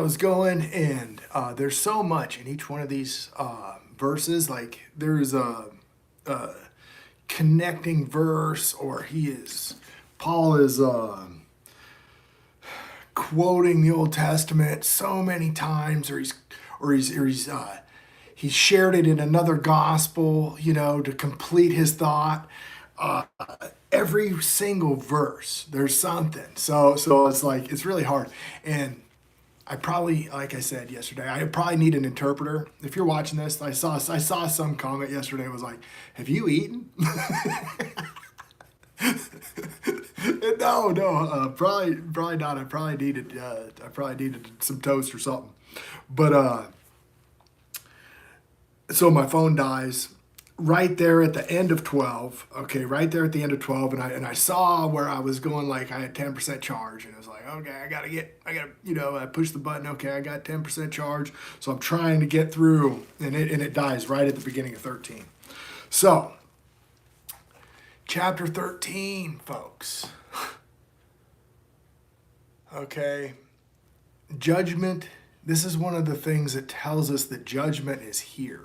was going, and there's so much in each one of these verses. Like there's a connecting verse, or Paul is quoting the Old Testament so many times, he's shared it in another gospel, to complete his thought. Uh, every single verse, there's something. So it's like it's really hard, and I probably, like I said yesterday, I probably need an interpreter. If you're watching this, I saw some comment yesterday was like, "Have you eaten?" No, probably not. I probably needed some toast or something. But so my phone dies right there at the end of 12. Okay, right there at the end of 12, and I saw where I was going, like I had 10% charge, and it was like, okay, I push the button. Okay, I got 10% charge, so I'm trying to get through, and it dies right at the beginning of 13. So chapter 13, folks. Okay, judgment. This is one of the things that tells us that judgment is here.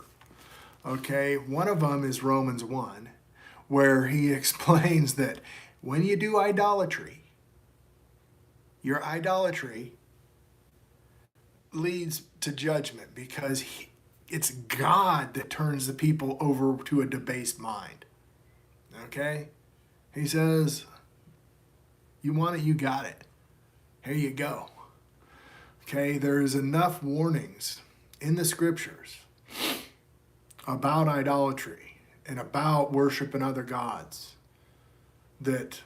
Okay, one of them is Romans 1, where he explains that when you do idolatry, your idolatry leads to judgment because it's God that turns the people over to a debased mind. Okay? He says, you want it, you got it. Here you go. Okay, there is enough warnings in the scriptures about idolatry and about worshiping other gods that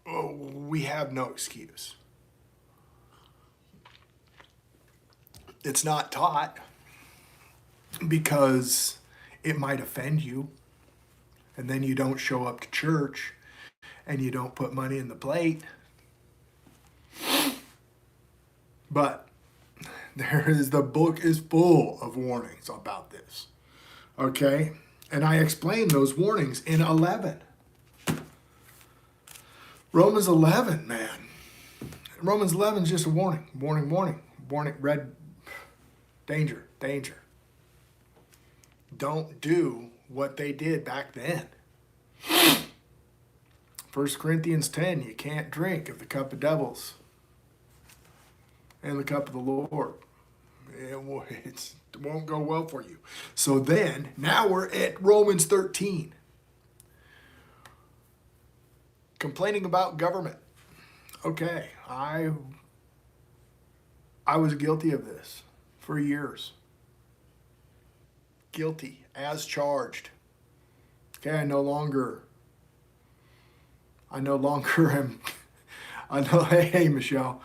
we have no excuse. It's not taught because it might offend you, and then you don't show up to church and you don't put money in the plate. But the book is full of warnings about this. Okay? And I explained those warnings in 11. Romans 11, man. Romans 11 is just a warning. Warning. Red, danger. Don't do what they did back then. 1 Corinthians 10, you can't drink of the cup of devils and the cup of the Lord. It won't go well for you. So then, now we're at Romans 13. Complaining about government. Okay, I was guilty of this for years. Guilty as charged. Okay, I no longer am. I know. Hey, Michelle.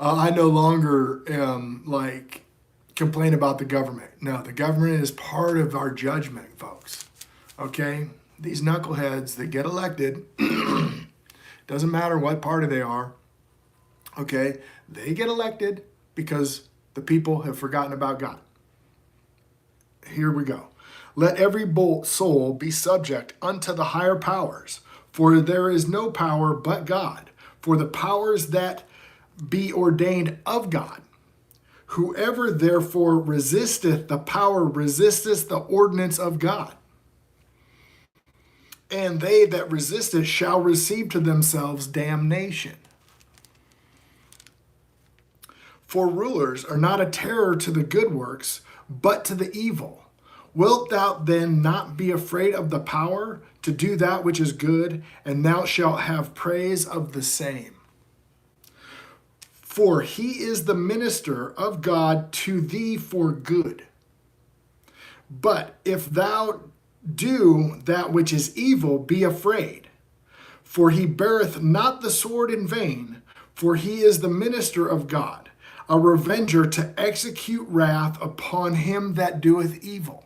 I no longer am like complain about the government. No, the government is part of our judgment, folks. Okay, these knuckleheads that get elected, doesn't matter what party they are. Okay, they get elected because the people have forgotten about God. Here we go. Let every soul be subject unto the higher powers, for there is no power but God. For the powers that be ordained of God. Whoever therefore resisteth the power resisteth the ordinance of God. And they that resist it shall receive to themselves damnation. For rulers are not a terror to the good works, but to the evil. Wilt thou then not be afraid of the power to do that which is good, and thou shalt have praise of the same? For he is the minister of God to thee for good. But if thou do that which is evil, be afraid. For he beareth not the sword in vain, for he is the minister of God, a revenger to execute wrath upon him that doeth evil.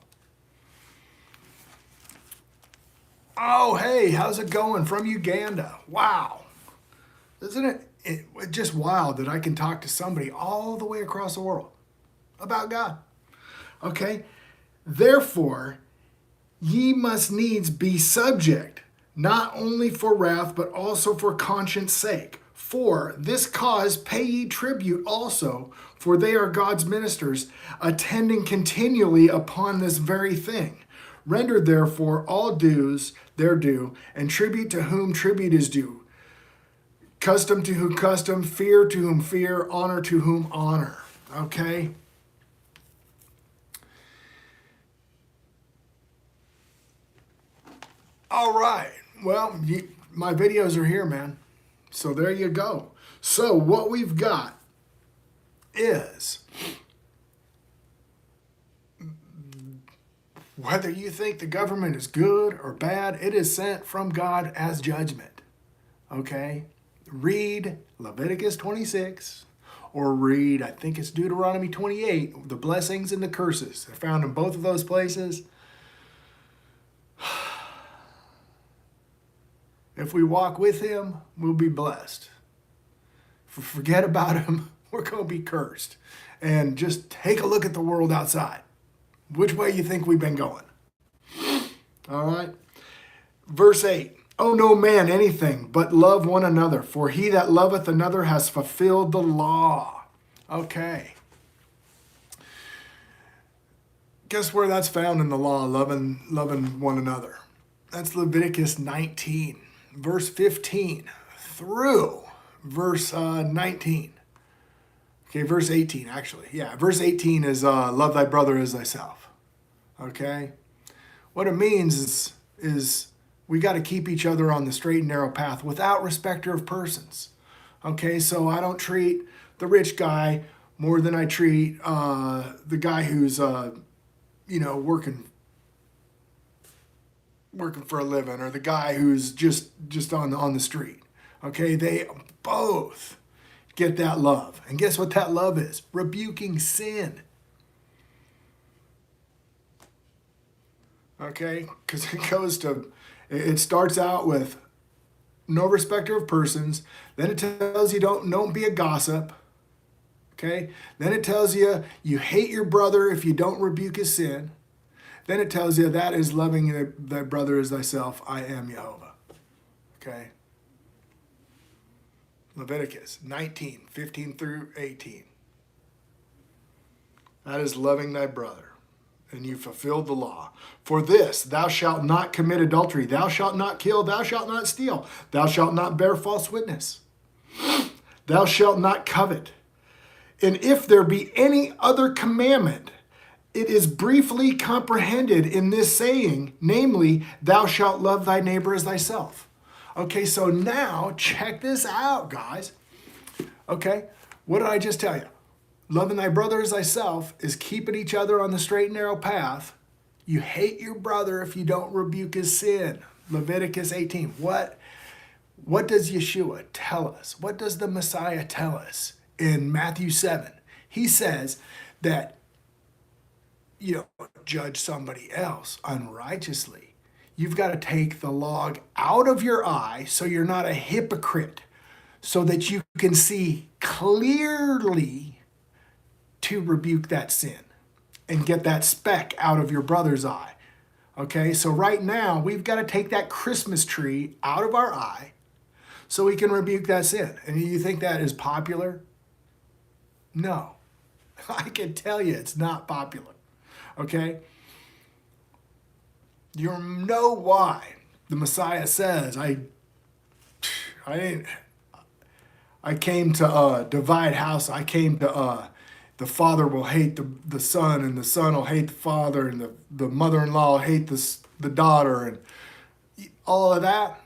Oh, hey, how's it going from Uganda? Wow. Isn't it just wild that I can talk to somebody all the way across the world about God? Okay? Therefore, ye must needs be subject, not only for wrath, but also for conscience sake. For this cause pay ye tribute also, for they are God's ministers, attending continually upon this very thing. Render therefore all dues their due, and tribute to whom tribute is due, custom to whom custom, fear to whom fear, honor to whom honor. Okay? All right. Well, my videos are here, man. So there you go. So what we've got is, whether you think the government is good or bad, it is sent from God as judgment. Okay? Read Leviticus 26, or read, I think it's Deuteronomy 28, the blessings and the curses. They're found in both of those places. If we walk with him, we'll be blessed. If we forget about him, we're going to be cursed. And just take a look at the world outside. Which way you think we've been going? All right. Verse 8. Owe no man anything, but love one another. For he that loveth another has fulfilled the law. Okay. Guess where that's found in the law, loving one another? That's Leviticus 19. Verse 15 through verse 19. Okay, verse 18, actually. Yeah, verse 18 is love thy brother as thyself. Okay? What it means is we got to keep each other on the straight and narrow path without respecter of persons. Okay, so I don't treat the rich guy more than I treat the guy who's, working for a living, or the guy who's just on the street. Okay, they both get that love. And guess what that love is? Rebuking sin. Okay, because it starts out with no respecter of persons. Then it tells you don't be a gossip. Okay, then it tells you hate your brother if you don't rebuke his sin. Then it tells you that is loving thy brother as thyself. I am Jehovah. Okay. Leviticus 19, 15 through 18. That is loving thy brother. And you fulfilled the law. For this, thou shalt not commit adultery. Thou shalt not kill. Thou shalt not steal. Thou shalt not bear false witness. Thou shalt not covet. And if there be any other commandment, it is briefly comprehended in this saying, namely, thou shalt love thy neighbor as thyself. Okay, so now check this out, guys. Okay, what did I just tell you? Loving thy brother as thyself is keeping each other on the straight and narrow path. You hate your brother if you don't rebuke his sin. Leviticus 18. What does Yeshua tell us? What does the Messiah tell us in Matthew 7? He says that you don't judge somebody else unrighteously. You've got to take the log out of your eye so you're not a hypocrite, so that you can see clearly to rebuke that sin and get that speck out of your brother's eye. Okay, so right now we've got to take that Christmas tree out of our eye so we can rebuke that sin. And you think that is popular? No. I can tell you it's not popular. Okay? You know why the Messiah says, I came to divide house. I came to the father will hate the son, and the son will hate the father, and the mother-in-law will hate the daughter, and all of that.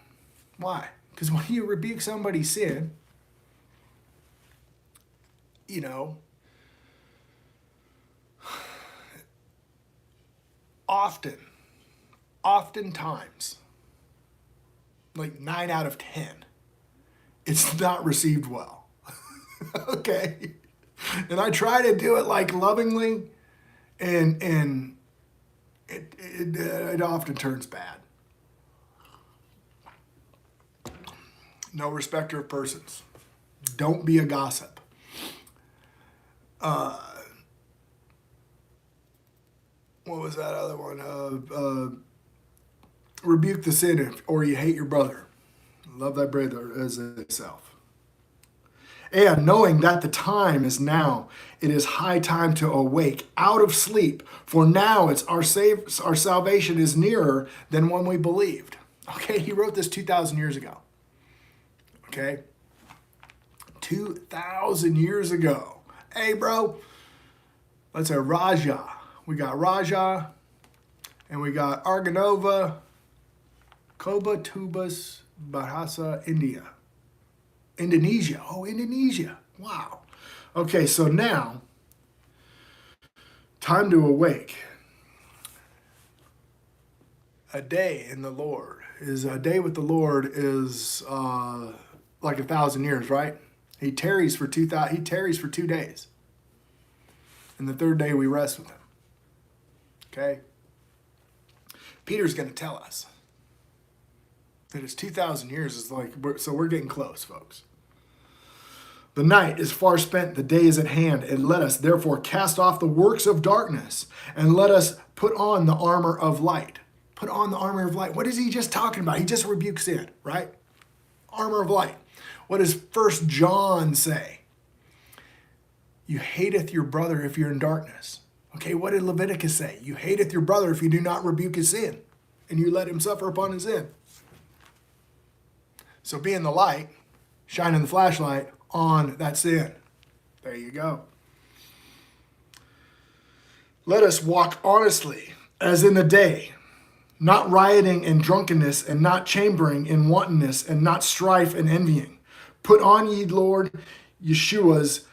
Why? Because when you rebuke somebody's sin, oftentimes, like 9 out of 10, it's not received well. Okay? And I try to do it like lovingly, and it often turns bad. No respecter of persons. Don't be a gossip. What was that other one? Rebuke the sin, or you hate your brother. Love thy brother as thyself. And knowing that the time is now, it is high time to awake out of sleep, for now it's our salvation is nearer than when we believed. Okay, he wrote this 2,000 years ago. Okay, 2,000 years ago. Hey, bro, let's say Raja. We got Raja, and we got Arganova, Koba, Tubas, Bahasa, Indonesia. Oh, Indonesia. Wow. Okay, so now, time to awake. A day in the Lord a day with the Lord is like 1,000 years, right? He tarries for 2 days. And the third day we rest with him. Okay? Peter's going to tell us that it's 2,000 years is like, so we're getting close, folks. The night is far spent, the day is at hand, and let us therefore cast off the works of darkness, and let us put on the armor of light. Put on the armor of light. What is he just talking about? He just rebukes sin, right? Armor of light. What does 1 John say? You hateth your brother if you're in darkness. Okay, what did Leviticus say? You hateth your brother if you do not rebuke his sin, and you let him suffer upon his sin. So be in the light, shining the flashlight on that sin. There you go. Let us walk honestly, as in the day, not rioting and drunkenness, and not chambering in wantonness, and not strife and envying. Put on ye Lord Yeshua's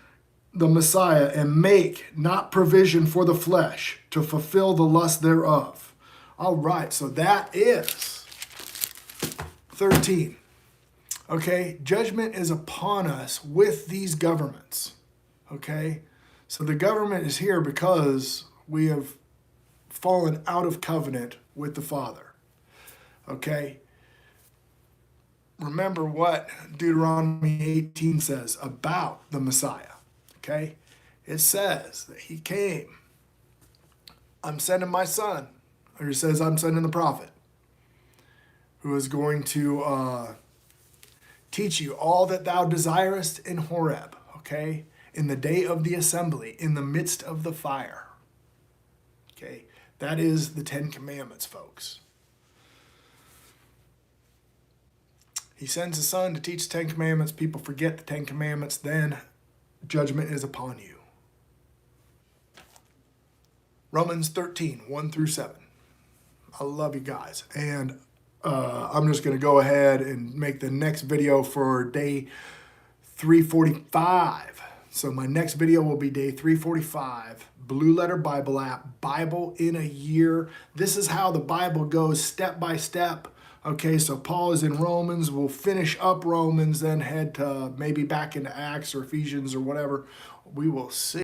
the Messiah, and make not provision for the flesh to fulfill the lust thereof. All right, so that is 13. Okay, judgment is upon us with these governments. Okay, so the government is here because we have fallen out of covenant with the Father. Okay, remember what Deuteronomy 18 says about the Messiah. Okay, it says that he came. I'm sending my son, or it says I'm sending the prophet, who is going to teach you all that thou desirest in Horeb, okay? In the day of the assembly, in the midst of the fire. Okay? That is the 10 Commandments, folks. He sends his son to teach the 10 Commandments. People forget the 10 Commandments. Then judgment is upon you. Romans 13, 1 through 7. I love you guys. And I'm just going to go ahead and make the next video for day 345. So my next video will be day 345, Blue Letter Bible app, Bible in a year. This is how the Bible goes step by step. Okay, so Paul is in Romans. We'll finish up Romans, then head to maybe back into Acts or Ephesians or whatever. We will see.